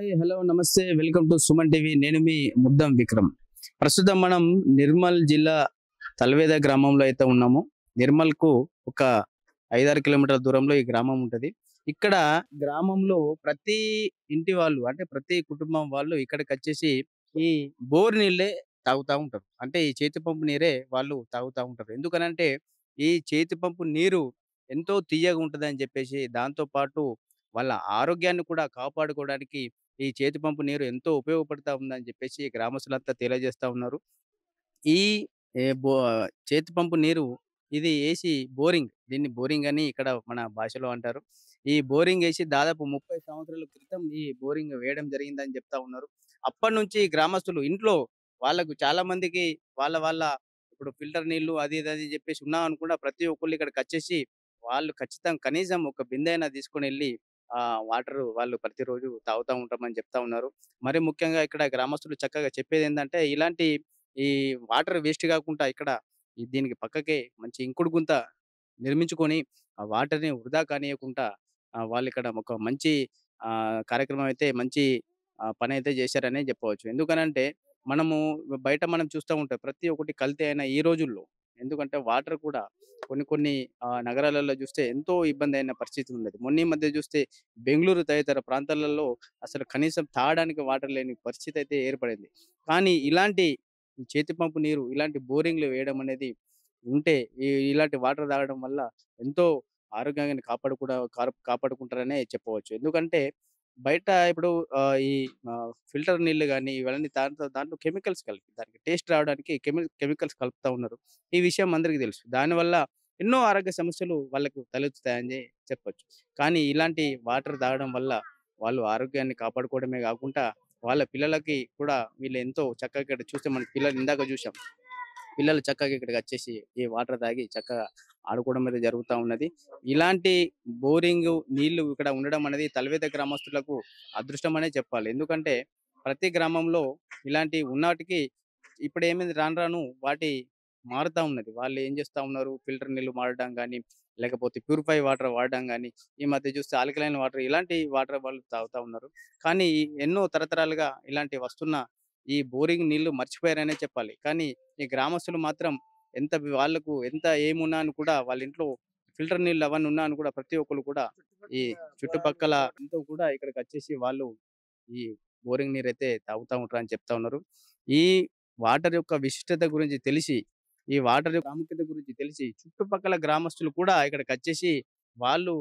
Hi hello నమస్తే welcome to Suman TV. నేను మీ ముద్దం విక్రమ్. ప్రస్తుతం మనం నిర్మల్ జిల్లా తల్వేద గ్రామంలో అయితే ఉన్నాము. నిర్మల్కు ఒక 5-6 కిలోమీటర్ల దూరంలో ఈ గ్రామం ఉంటది. ఇక్కడ గ్రామంలో ప్రతి ఇంటి వాళ్ళు అంటే ప్రతి కుటుంబం వాళ్ళు ఇక్కడికి వచ్చేసి ఈ బోర్ నీళ్ళే తాగుతా ఉంటారు. అంటే ఈ చేతి పంపు నీరే వాళ్ళు తాగుతా ఉంటారు. ఎందుకనంటే ఈ చేతి పంపు నీరు ఎంతో తియ్యగా ఉంటదని చెప్పేసి, దాంతో పాటు వాళ్ళ ఆరోగ్యాన్ని కూడా కాపాడుకోవడానికి ఈ చేతి పంపు నీరు ఎంతో ఉపయోగపడతా ఉందని చెప్పేసి గ్రామస్తులంతా తెలియజేస్తా ఉన్నారు. ఈ ఏ బో చేతి పంపు నీరు ఇది ఏసి బోరింగ్. దీన్ని బోరింగ్ అని ఇక్కడ మన భాషలో అంటారు. ఈ బోరింగ్ ఏసి దాదాపు 30 సంవత్సరాల క్రితం ఈ బోరింగ్ వేయడం జరిగిందని చెప్తా ఉన్నారు. అప్పటినుంచి గ్రామస్తులు ఇంట్లో వాళ్ళకు చాలా మందికి వాళ్ళ వాళ్ళ ఇప్పుడు ఫిల్టర్ నీళ్లు అది ఇది అని చెప్పేసి ఉన్నామనుకుండా ప్రతి ఒక్కళ్ళు ఇక్కడికొచ్చేసి వాళ్ళు ఖచ్చితంగా కనీసం ఒక బిందె అయినా తీసుకొనెళ్ళి వాటరు వాళ్ళు ప్రతిరోజు తాగుతా ఉంటామని చెప్తా ఉన్నారు. మరి ముఖ్యంగా ఇక్కడ గ్రామస్తులు చక్కగా చెప్పేదేందంటే, ఇలాంటి ఈ వాటర్ వేస్ట్ గాకుండా ఇక్కడ దీనికి పక్కకే మంచి ఇంకుడు గుంత నిర్మించుకొని, ఆ వాటర్‌ని వృధా కానీయకుండా వాళ్ళిక్కడ ఒక మంచి కార్యక్రమం అయితే మంచి పనైతే చేశారనే జెప్పవచ్చు. ఎందుకనంటే, మనము బయట మనం చూస్తా ఉంటాం. ప్రతి ఒక్కటి కల్తీ అయిన ఈ రోజుల్లో. ఎందుకంటే వాటర్ కూడా కొన్ని కొన్ని నగరాలలో చూస్తే ఎంతో ఇబ్బందయిన పరిస్థితి ఉన్నది. మొన్న ఈ మధ్య చూస్తే బెంగుళూరు తదితర ప్రాంతాలలో అసలు కనీసం తాగడానికి వాటర్ లేని పరిస్థితి అయితే ఏర్పడింది. కానీ ఇలాంటి ఈ చేతి పంపు నీరు, ఇలాంటి బోరింగ్‌లు వేయడం అనేది ఉంటే ఇలాంటి వాటర్ తాగడం వల్ల ఎంతో ఆరోగ్యాన్ని కాపాడుకుంటారనే చెప్పవచ్చు. ఎందుకంటే బయట ఇప్పుడు ఈ ఫిల్టర్ నీళ్లు గాని ఇవన్నీ దాంట్లో కెమికల్స్ కలిపి దానికి టేస్ట్ రావడానికి కెమికల్స్ కలుపుతా ఉన్నారు. ఈ విషయం అందరికీ తెలుసు. దానివల్ల ఎన్నో ఆరోగ్య సమస్యలు వాళ్ళకు తలెత్తుతాయని చెప్పొచ్చు. కానీ ఇలాంటి వాటర్ తాగడం వల్ల వాళ్ళు ఆరోగ్యాన్ని కాపాడుకోవడమే గాకుండా, వాళ్ళ పిల్లలకి కూడా వీళ్ళు ఎంతో చక్కగా ఇక్కడ చూస్తే మన పిల్లలు ఇందాక చూసాం. పిల్లలు చక్కగా ఇక్కడికొచ్చేసి ఈ వాటర్ తాగి చక్కగా ఆడుకోవడం అయితే జరుగుతా ఉన్నది. ఇలాంటి బోరింగు నీళ్లు ఇక్కడ ఉండడం అనేది తల్వేద గ్రామస్తులకు అదృష్టం అనే చెప్పాలి. ఎందుకంటే ప్రతి గ్రామంలో ఇలాంటి ఉన్నాటికి ఇప్పుడేమైంది రాను రాను వాటి మారుతా ఉన్నది. వాళ్ళు ఏం చేస్తా ఉన్నారు, ఫిల్టర్ నీళ్లు వాడడం గానీ, లేకపోతే ప్యూరిఫై వాటర్ వాడడం గానీ, ఈ మధ్య చూస్తే ఆల్కలైన్ వాటర్ ఇలాంటి వాటర్ వాళ్ళు తాగుతా ఉన్నారు. కానీ ఎన్నో తరతరాలుగా ఇలాంటి వస్తున్న ఈ బోరింగ్ నీళ్లు మర్చిపోయారనే చెప్పాలి. కానీ ఈ గ్రామస్తులు మాత్రం వాళ్ళకు ఎంత ఏమున్నా అని కూడా వాళ్ళ ఇంట్లో ఫిల్టర్ నీళ్ళు అవన్నీ ఉన్నా అని కూడా ప్రతి ఒక్కళ్ళు కూడా ఈ చుట్టుపక్కల అంతా కూడా ఇక్కడికొచ్చేసి వాళ్ళు ఈ బోరింగ్ నీరైతే తాగుతా ఉంటారని చెప్తా ఉన్నారు. ఈ వాటర్ యొక్క విశిష్టత గురించి తెలిసి, ఈ వాటర్ యొక్క ప్రాముఖ్యత గురించి తెలిసి చుట్టుపక్కల గ్రామస్తులు కూడా ఇక్కడికొచ్చేసి వాళ్ళు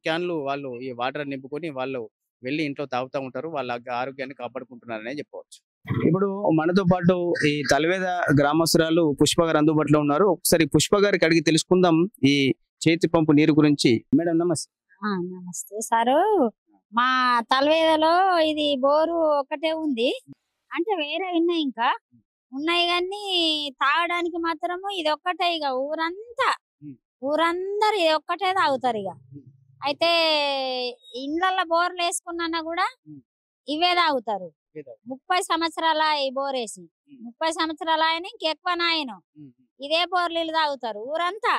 క్యాన్లు వాళ్ళు ఈ వాటర్ నింపుకొని వాళ్ళు వెళ్లి ఇంట్లో తాగుతా ఉంటారు. వాళ్ళ ఆరోగ్యాన్ని కాపాడుకుంటున్నారనే చెప్పవచ్చు. ఇప్పుడు మనతో పాటు ఈ తలవేద గ్రామస్తురాలు పుష్ప గారు అందుబాటులో ఉన్నారు. ఒకసారి పుష్ప గారికి అడిగి తెలుసుకుందాం ఈ చేతి పంపు నీరు గురించి. మేడం నమస్తే. నమస్తే సారు. మా తలవేదలో ఇది బోరు ఒకటే ఉంది. అంటే వేరే ఉన్నాయి ఇంకా. ఉన్నాయి గాని తాగడానికి మాత్రము ఇది ఒక్కటే ఇగ ఊరందరూ ఇది ఒక్కటే తాగుతారిగ. అయితే ఇండ్లల్లో బోర్‌లేసుకున్నా గూడా ఇవే తాగుతారు. 30 సంవత్సరాలాయి బోరేసి. 30 సంవత్సరాలాయన ఇంకెక్కువనాయను. ఇదే బోర్ నీళ్ళు తాగుతారు ఊరంతా.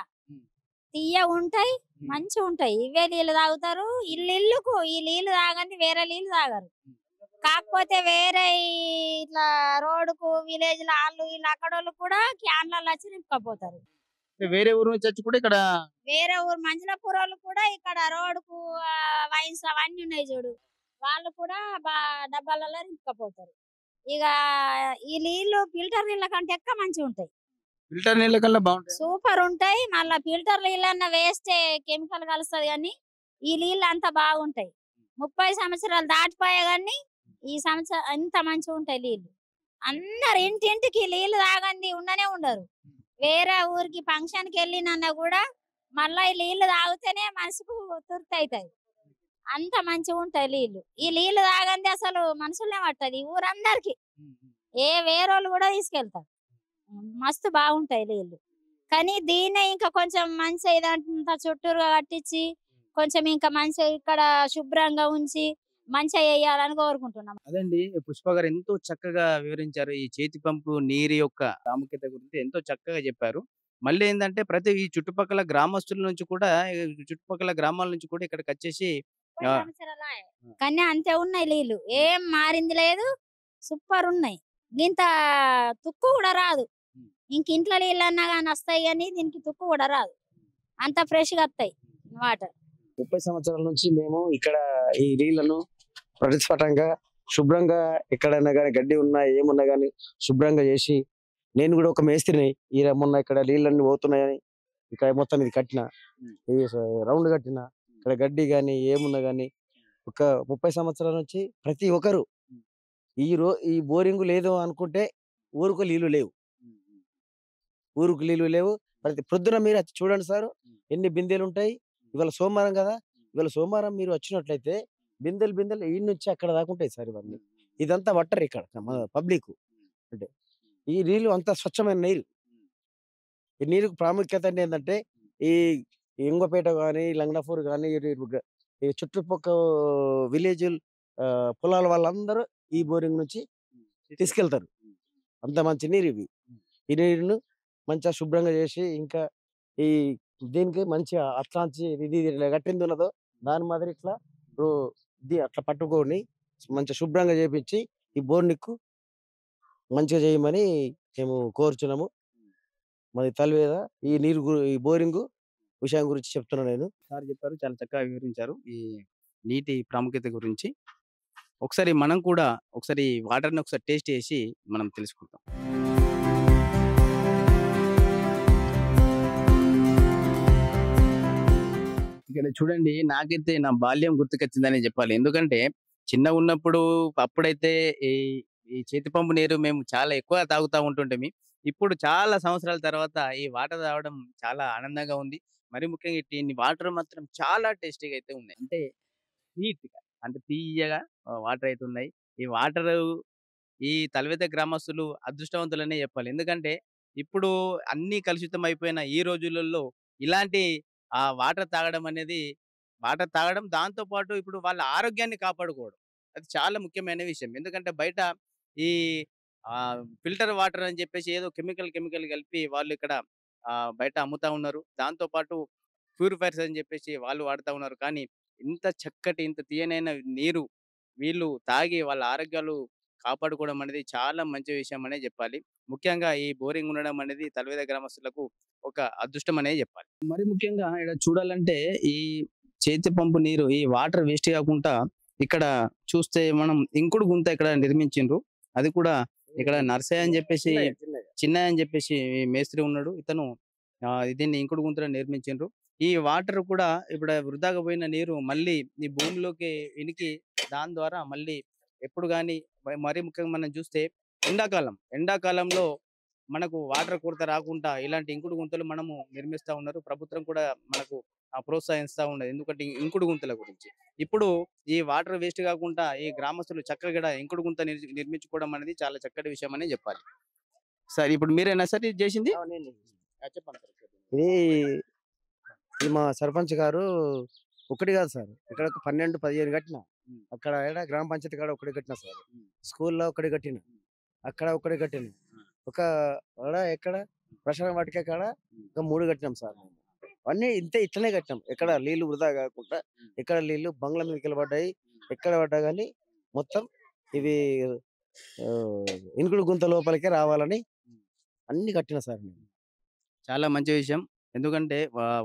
తియ్యగుంటాయి, మంచిగుంటాయి. ఇవే నీళ్ళు తాగుతారు. ఇల్లిల్లుకు ఈ నీళ్ళు తాగంది వేరే నీళ్ళు తాగరు. కాకపోతే వేరే ఇట్లా రోడ్డుకు విలేజ్‌ల ఆళ్ళు వీళ్ళు అక్కడోళ్ళు కూడా క్యాన్‌లలో వచ్చి నింపుకపోతారు. వేరే ఊరు నుంచి వచ్చి కూడా ఇక్కడ వేరే ఊరు మంజులపురోళ్ళు కూడా ఇక్కడ రోడ్డుకు వైన్స్ అవన్నీ ఉన్నాయి చూడు. వాళ్ళు కూడా డబ్బాలలో నింపుకపోతారు. ఇక ఈ నీళ్ళు ఫిల్టర్ నీళ్ళ కంటే ఎక్కువ మంచిగుంటాయి. ఫిల్టర్ నీళ్ళ కల్లా బాగుంటాయి. సూపర్ ఉంటాయి. మళ్ళా ఫిల్టర్ నీళ్ళన్నా వేస్తే కెమికల్ కలుస్తది గాని ఈ నీళ్ళు అంత బాగుంటాయి. 30 సంవత్సరాలు దాటిపోయా గాని ఈ సంవత్సరం అంత మంచిగుంటాయి నీళ్ళు. అందరు ఇంటింటికి నీళ్ళు తాగంది ఉండనే ఉండరు. వేరే ఊరికి ఫంక్షన్‌కి వెళ్ళినన్నా కూడా మళ్ళా ఈ నీళ్ళు తాగితేనే మనసుకు తృప్తి అయితది. అంత మంచిగుంటాయి నీళ్ళు. ఈ నీళ్ళు తాగంది అసలు మనసులనే పట్టది ఊరందరికి. వేరోళ్ళు కూడా తీసుకెళ్తారు. మస్తు బాగుంటాయి నీళ్ళు. కానీ దీన్నే ఇంకా కొంచెం మంచిగా ఇదంతా చుట్టూరుగా కట్టించి, కొంచెం ఇంకా మంచిగా ఇక్కడ శుభ్రంగా ఉంచి మంచిగా చేయాలని కోరుకుంటున్నాం. అదండి పుష్ప గారు ఎంతో చక్కగా వివరించారు. ఈ చేతి పంపు నీరు యొక్క ప్రాముఖ్యత గురించి ఎంతో చక్కగా చెప్పారు. మళ్ళీ ఏందంటే ప్రతి ఈ చుట్టుపక్కల గ్రామస్తుల నుంచి కూడా చుట్టుపక్కల గ్రామాల నుంచి కూడా ఇక్కడికొచ్చేసి ముప్పై సంవత్సరాలే. కానీ అంతే ఉన్నాయి నీళ్లు, ఏం మారింది లేదు, సూపర్ ఉన్నాయి. ఇంత తుక్కు కూడా రాదు. ఇంక ఇంట్లో నీళ్ళు అన్నా కానీ వస్తాయి, కానీ దీనికి తుక్కు కూడా రాదు, అంత ఫ్రెష్ గా వస్తాయి వాటర్. 30 సంవత్సరాల నుంచి మేము ఇక్కడ ఈ నీళ్లను ప్రతిస్ఫటంగా శుభ్రంగా ఎక్కడైనా కానీ గడ్డి ఉన్నా ఏమున్నా కానీ శుభ్రంగా చేసి, నేను కూడా ఒక మేస్త్రిని ఈ మొన్న ఇక్కడ నీళ్ళన్నీ పోతున్నాయని ఇక్కడ మొత్తం ఇది కట్టిన, ఈ రౌండ్ కట్టిన, ఇక్కడ గడ్డి కానీ ఏమున్నా కానీ ఒక 30 సంవత్సరాల నుంచి ప్రతి ఒక్కరు ఈ బోరింగ్ లేదు అనుకుంటే ఊరుకు నీళ్లు లేవు, ఊరుకు నీళ్లు లేవు. ప్రతి పొద్దున మీరు వచ్చి చూడండి సార్, ఎన్ని బిందెలు ఉంటాయి. ఇవాళ సోమవారం కదా, ఇవాళ సోమవారం మీరు వచ్చినట్లయితే బిందెలు ఈ నుంచి అక్కడ దాకా ఉంటాయి సార్. ఇవన్నీ ఇదంతా వాటర్ ఇక్కడ మన పబ్లిక్. అంటే ఈ నీళ్లు అంత స్వచ్ఛమైన నీరు. ఈ నీరుకు ప్రాముఖ్యత ఏంటంటే ఈ ఎంగపేట కానీ లంగనాపూర్ కానీ ఈ చుట్టుపక్కల విలేజ్ పొలాల వాళ్ళందరూ ఈ బోరింగ్ నుంచి తీసుకెళ్తారు. అంత మంచి నీరు ఇవి. ఈ నీరును మంచిగా శుభ్రంగా చేసి, ఇంకా ఈ దీనికి మంచిగా అట్లాంటి ఇది కట్టింది ఉన్నదో దాని మాదిరి ఇట్లా అట్లా పట్టుకొని మంచిగా శుభ్రంగా చేపించి ఈ బోర్నిక్కు మంచిగా చేయమని మేము కోరుచున్నాము. మరి తల్వేద ఈ బోరింగ్ విషయం గురించి చెప్తున్నాను నేను. సార్ చెప్పారు, చాలా చక్కగా వివరించారు ఈ నీటి ప్రాముఖ్యత గురించి. ఒకసారి మనం కూడా ఒకసారి వాటర్ని ఒకసారి టేస్ట్ చేసి మనం తెలుసుకుంటాం. ఇక్కడ చూడండి, నాకైతే నా బాల్యం గుర్తుకొచ్చిందని చెప్పాలి. ఎందుకంటే చిన్నగా ఉన్నప్పుడు అప్పుడైతే ఈ ఈ చేతి పంపు నీరు మేము చాలా ఎక్కువ తాగుతూ ఉంటుంటిమి. ఇప్పుడు చాలా సంవత్సరాల తర్వాత ఈ వాటర్ తాగడం చాలా ఆనందంగా ఉంది. మరి ముఖ్యంగా ఈ వాటర్ మాత్రం చాలా టేస్టీగా అయితే ఉన్నాయి. అంటే స్వీట్‌గా, అంటే తియ్యగా వాటర్ అయితే ఉన్నాయి. ఈ వాటర్ ఈ తలవేత గ్రామస్తులు అదృష్టవంతులనే చెప్పాలి. ఎందుకంటే ఇప్పుడు అన్నీ కలుషితం అయిపోయిన ఈ రోజులలో ఇలాంటి వాటర్ తాగడం అనేది, వాటర్ తాగడం, దాంతో పాటు ఇప్పుడు వాళ్ళ ఆరోగ్యాన్ని కాపాడుకోవడం, అది చాలా ముఖ్యమైన విషయం. ఎందుకంటే బయట ఈ ఫిల్టర్ వాటర్ అని చెప్పేసి ఏదో కెమికల్ కలిపి వాళ్ళు ఇక్కడ బయట అమ్ముతా ఉన్నారు. దాంతో పాటు ప్యూరిఫైర్స్ అని చెప్పేసి వాళ్ళు వాడుతా ఉన్నారు. కానీ ఇంత చక్కటి, ఇంత తీయనైన నీరు వీళ్ళు తాగి వాళ్ళ ఆరోగ్యాలు కాపాడుకోవడం అనేది చాలా మంచి విషయం అనే చెప్పాలి. ముఖ్యంగా ఈ బోరింగ్ ఉండడం అనేది తలవేద గ్రామస్తులకు ఒక అదృష్టం అనే చెప్పాలి. మరి ముఖ్యంగా ఇక్కడ చూడాలంటే ఈ చేతి పంపు నీరు, ఈ వాటర్ వేస్ట్ కాకుండా ఇక్కడ చూస్తే మనం ఇంకుడు గుంత ఇక్కడ నిర్మించిండ్రు. అది కూడా ఇక్కడ నర్సయ్య అని చెప్పేసి, చిన్నయ్య అని చెప్పేసి మేస్త్రి ఉన్నాడు. ఇతను దీన్ని ఇంకుడు గుంతలో నిర్మించిండ్రు. ఈ వాటర్ కూడా ఇప్పుడు వృధాగా పోయిన నీరు మళ్ళీ ఈ భూమిలోకి ఇనికి, దాని ద్వారా మళ్ళీ ఎప్పుడు కానీ, మరీ ముఖ్యంగా మనం చూస్తే ఎండాకాలంలో మనకు వాటర్ కొరత రాకుండా ఇలాంటి ఇంకుడు గుంతలు మనము నిర్మిస్తా ఉన్నారు. ప్రభుత్వం కూడా మనకు ప్రోత్సహిస్తా ఉన్నది. ఎందుకంటే ఇంకుడు గుంతల గురించి ఇప్పుడు ఈ వాటర్ వేస్ట్ కాకుండా ఈ గ్రామస్తులు చక్కగా ఇంకుడు గుంత నిర్మించుకోవడం అనేది చాలా చక్కటి విషయం అని చెప్పాలి. సార్ ఇప్పుడు మీరేనా సార్ ఇది చేసింది? చెప్పండి సార్. ఇది మా సర్పంచ్ గారు ఒకటి కాదు సార్, ఇక్కడ 12-15 కట్టిన. అక్కడ గ్రామ పంచాయతీ కాడ ఒకటి కట్టిన సార్, స్కూల్లో ఒకటి కట్టిన, అక్కడ ఒకటి కట్టిన, ఒక ఎక్కడ ప్రశాంత వాటిక కాడ ఒక 3 కట్టినాం సార్. అన్నీ ఇట్లనే కట్టినాం. ఎక్కడ నీళ్లు వృధా కాకుండా, ఎక్కడ నీళ్లు బంగ్లా మీదకి పడ్డాయి, ఎక్కడ పడ్డా కానీ మొత్తం ఇవి ఇంకుడు గుంత లోపలికే రావాలని అన్ని కట్టిన సార్ నేను. చాలా మంచి విషయం. ఎందుకంటే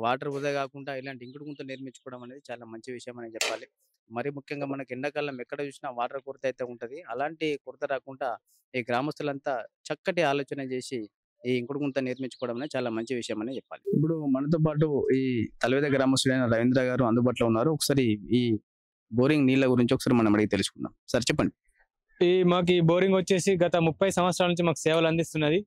వాటర్ వృధా కాకుండా ఇలాంటి ఇంకుడు గుంతలు నిర్మించుకోవడం అనేది చాలా మంచి విషయం అని చెప్పాలి. మరి ముఖ్యంగా మనకి ఎండాకాలం ఎక్కడ చూసినా వాటర్ కొరత అయితే ఉంటది. అలాంటి కొరత రాకుండా ఈ గ్రామస్తులంతా చక్కటి ఆలోచన చేసి ఈ ఇంకుడు గుంత నిర్మించుకోవడం అనేది చాలా మంచి విషయం అని చెప్పాలి. ఇప్పుడు మనతో పాటు ఈ తలవేద గ్రామస్తుడైన రవీంద్ర గారు అందుబాటులో ఉన్నారు. ఒకసారి ఈ బోరింగ్ నీళ్ళ గురించి ఒకసారి మనం అడిగి తెలుసుకుందాం. సార్ చెప్పండి. మాకు ఈ బోరింగ్ వచ్చేసి గత 30 సంవత్సరాల నుంచి మాకు సేవలు అందిస్తున్నది.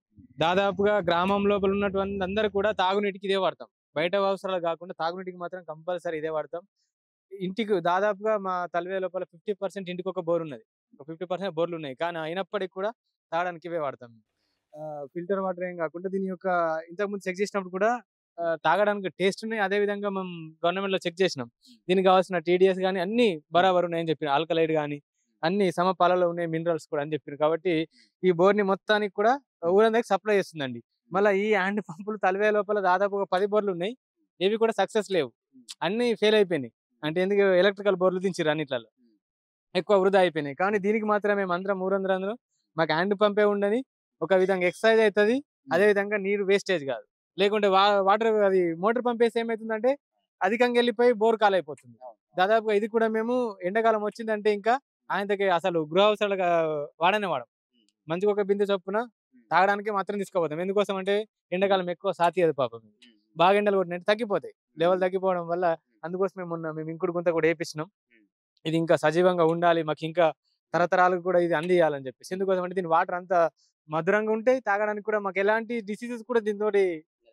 దాదాపుగా గ్రామం లోపల ఉన్నటువంటి అందరూ కూడా తాగునీటికి ఇదే వాడతాం. బయట అవసరాలు కాకుండా తాగునీటికి మాత్రం కంపల్సరీ ఇదే వాడతాం. ఇంటికి దాదాపుగా మా తలవే లోపల 50% ఇంటికి ఒక బోర్ ఉన్నది, ఒక 50% బోర్లు ఉన్నాయి. కానీ అయినప్పటికీ కూడా తాగడానికి ఇవే వాడతాం. ఫిల్టర్ వాటర్ ఏం కాకుండా దీని యొక్క ఇంతకుముందు చెక్ చేసినప్పుడు కూడా తాగడానికి టేస్ట్ ఉన్నాయి. అదే విధంగా మేము గవర్నమెంట్ లో చెక్ చేసినాం. దీనికి కావాల్సిన TDS కానీ అన్ని బరాబర్ ఉన్నాయని చెప్పిన, ఆల్కలైడ్ కానీ అన్ని సమపాలలో ఉన్నాయి, మినరల్స్ కూడా అని చెప్పారు. కాబట్టి ఈ బోర్ ని మొత్తానికి కూడా ఊరందరికి సప్లై చేస్తుందండి. మళ్ళీ ఈ హ్యాండ్ పంపులు తలవే లోపల దాదాపు 10 బోర్లు ఉన్నాయి. ఏవి కూడా సక్సెస్ లేవు, అన్ని ఫెయిల్ అయిపోయినాయి. అంటే ఎందుకు ఎలక్ట్రికల్ బోర్లు దించిర్రు అన్నిట్లలో ఎక్కువ వృధా అయిపోయినాయి. కానీ దీనికి మాత్రం మేము అందరం ఊరందరూ మాకు హ్యాండ్ పంపే ఉండని ఒక విధంగా ఎక్సర్సైజ్ అవుతుంది. అదే విధంగా నీరు వేస్టేజ్ కాదు. లేకుంటే వాటర్ అది మోటార్ పంపేసి ఏమవుతుందంటే అధికంగా వెళ్ళిపోయి బోర్ కాలైపోతుంది. దాదాపుగా ఇది కూడా మేము ఎండాకాలం వచ్చిందంటే ఇంకా ఆయనకి అసలు గృహ అవసరాలుగా వాడనే వాడం. మంచిగా ఒక బిందె చొప్పున తాగడానికి మాత్రం తీసుకుపోతాం. ఎందుకోసం అంటే ఎండాకాలం ఎక్కువ సాతియదు పాపం. బాగా ఎండలు కొట్టినట్టు తగ్గిపోతాయి, లెవెల్ తగ్గిపోవడం వల్ల. అందుకోసమే మేము ఇంకుడు గుంత కూడా వేపించినాం. ఇది ఇంకా సజీవంగా ఉండాలి, మాకు ఇంకా తరతరాలకు కూడా ఇది అందియాలని చెప్పేసి. ఎందుకోసం అంటే దీని వాటర్ అంత మధురంగా ఉంటే తాగడానికి కూడా మాకు ఎలాంటి డిసీజెస్ కూడా దీంతో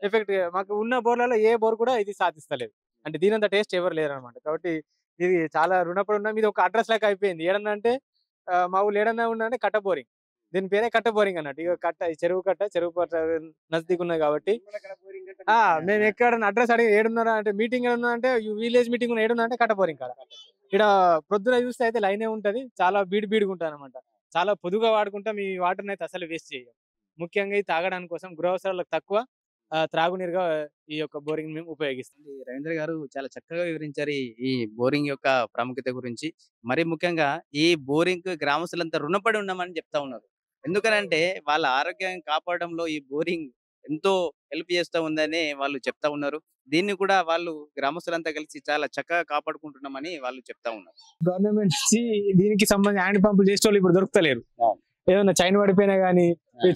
ఎఫెక్ట్ మాకు ఉన్న బోర్లలో ఏ బోర్ కూడా ఇది సాధిస్తలేదు. అంటే దీనంత టేస్ట్ ఎవరు లేరు అనమాట. కాబట్టి ఇది చాలా రుణపడి ఉన్నాం. ఇది ఒక అడ్రస్ లాగా అయిపోయింది. ఏడన్నా అంటే మా ఊళ్ళు ఏడన్నా ఉన్నా అంటే కట్ట బోరింగ్, దీని పేరే కట్ట బోరింగ్ అన్నట్టు. ఇక కట్ట చెరువు కట్ట నజదీక్ ఉన్నది కాబట్టి మేము ఎక్కడ అడ్రస్ అడిగి ఏడున్నారా అంటే మీటింగ్ ఏడున్నా అంటే విలేజ్ మీటింగ్ ఏడున్నా అంటే కట్ట బోరింగ్ కాడ. ఇక్కడ ప్రొద్దున చూస్తే అయితే లైనే ఉంటది, చాలా బీడిగా ఉంటుంది అనమాట. చాలా పొదుగా వాడుకుంటాం. ఈ వాటర్ని అయితే అసలు వేస్ట్ చేయం. ముఖ్యంగా ఇది తాగడానికి కోసం, గృహ అవసరాలకు తక్కువ, త్రాగునీరుగా ఈ యొక్క బోరింగ్ మేము ఉపయోగిస్తాం. రవీంద్ర గారు చాలా చక్కగా వివరించారు ఈ బోరింగ్ యొక్క ప్రాముఖ్యత గురించి. మరి ముఖ్యంగా ఈ బోరింగ్ గ్రామస్తులంతా రుణపడి ఉన్నామని చెప్తా ఉన్నారు. ఎందుకనంటే వాళ్ళ ఆరోగ్యం కాపాడడంలో ఈ బోరింగ్ ఎంతో హెల్ప్ చేస్తూ ఉందని వాళ్ళు చెప్తా ఉన్నారు. దీన్ని కూడా వాళ్ళు గ్రామస్తులంతా కలిసి చాలా చక్కగా కాపాడుకుంటున్నామని వాళ్ళు చెప్తా ఉన్నారు. గవర్నమెంట్ నుంచి దీనికి సంబంధించి హ్యాండ్ పంపులు చేసే వాళ్ళు ఇప్పుడు దొరుకుతలేరు. ఏదైనా చైన్ పడిపోయినా గానీ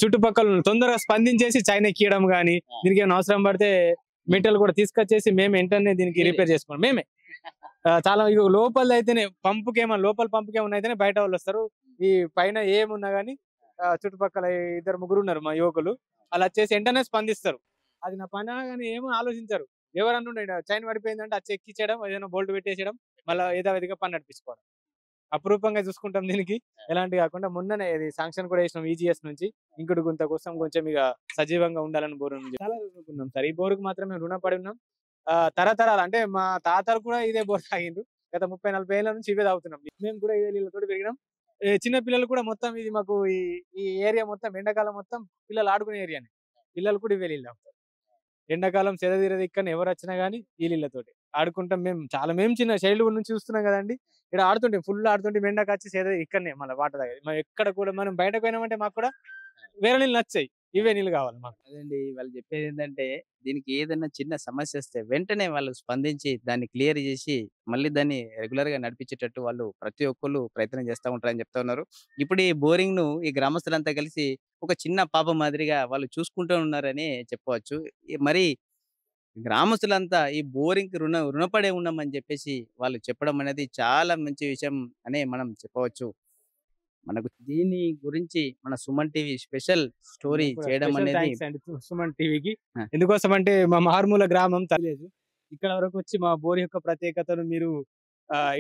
చుట్టుపక్కల తొందరగా స్పందించేసి చైన్ ఎక్కియడం గానీ, దీనికి ఏమైనా అవసరం పడితే మెటీరియల్ కూడా తీసుకొచ్చేసి మేము వెంటనే దీనికి రిపేర్ చేసుకోండి మేమే. చాలా లోపల అయితేనే లోపల పంపుకి ఏమన్నా అయితేనే బయట వాళ్ళు వస్తారు. ఈ పైన ఏమున్నా గానీ చుట్టుపక్కల 2-3 ఉన్నారు మా యువకులు, అలా వచ్చేసి వెంటనే స్పందిస్తారు. అది నా పని కానీ ఏమో ఆలోచించారు. ఎవరన్నా చైన్ పడిపోయిందంటే అది ఎక్కించడం, ఏదైనా బోల్ట్ పెట్టేసేయడం, మళ్ళీ యథావిధిగా పని నడిపించుకోవడం. అపురూపంగా చూసుకుంటాం. దీనికి ఎలాంటి కాకుండా మొన్ననే ఇది శాంక్షన్ కూడా చేసినాం ఈజీఎస్ నుంచి. ఇంకుడు గుంత కోసం కొంచెం ఇక సజీవంగా ఉండాలని బోరు నుంచి చాలా రుణపడున్నాం సార్. ఈ బోరుకు మాత్రం మేము రుణపడి ఉన్నాం. తరతరాలు అంటే మా తాతలు కూడా ఇదే బోర్ తాగిండ్రు. గత 30-40 ఏళ్ల నుంచి ఇవే తాగుతున్నాం. మేము కూడా ఇదే నీళ్ళతో పెరిగినాం. చిన్న పిల్లలు కూడా మొత్తం ఇది మాకు ఈ ఏరియా మొత్తం ఎండాకాలం మొత్తం పిల్లలు ఆడుకునే ఏరియానే. పిల్లలు కూడా ఇవే నీళ్ళు తాగుతారు. ఎండాకాలం సెదతీరది ఇక్కడ ఎవరు వచ్చినా గానీ ఈ నీళ్ళతోటి ఆడుకుంటాం. మేము చిన్న చైల్డ్హుడ్ నుంచి చూస్తున్నాం కదండి. ఇక్కడ ఆడుతుంటే ఫుల్ ఆడుతుంటే ఎండకు వచ్చి ఇక్కడనే మళ్ళీ వాటర్ తాగేది. మనం ఎక్కడ కూడా మనం బయటకు పోయినామంటే మాకు కూడా వేరే నీళ్ళు నచ్చాయి, ఇవే నీళ్ళు కావాలి మాకు. అదండి వాళ్ళు చెప్పేది ఏంటంటే దీనికి ఏదైనా చిన్న సమస్య వస్తే వెంటనే వాళ్ళు స్పందించి దాన్ని క్లియర్ చేసి మళ్ళీ దాన్ని రెగ్యులర్ గా నడిపించేటట్టు వాళ్ళు ప్రతి ఒక్కళ్ళు ప్రయత్నం చేస్తూ ఉంటారని చెప్తా ఉన్నారు. ఇప్పుడు ఈ బోరింగ్ ను ఈ గ్రామస్తులంతా కలిసి ఒక చిన్న పాప మాదిరిగా వాళ్ళు చూసుకుంటూ ఉన్నారని చెప్పవచ్చు. మరి గ్రామస్తులంతా ఈ బోరింగ్ రుణపడే ఉన్నామని చెప్పేసి వాళ్ళు చెప్పడం అనేది చాలా మంచి విషయం అని మనం చెప్పవచ్చు. మనకు దీని గురించి మన సుమన్ టీవీ స్పెషల్ స్టోరీ చేయడం స్పెషల్ అనేది థాంక్స్ అండి సుమన్ టీవీకి. ఎందుకోసం అంటే మా మారుమూల గ్రామం తెలియదు, ఇక్కడ వరకు వచ్చి మా బోర్ యొక్క ప్రత్యేకతను మీరు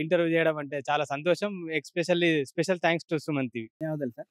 ఇంటర్వ్యూ చేయడం అంటే చాలా సంతోషం. Especially special thanks to Suman TV. ధన్యవాదాలు సార్.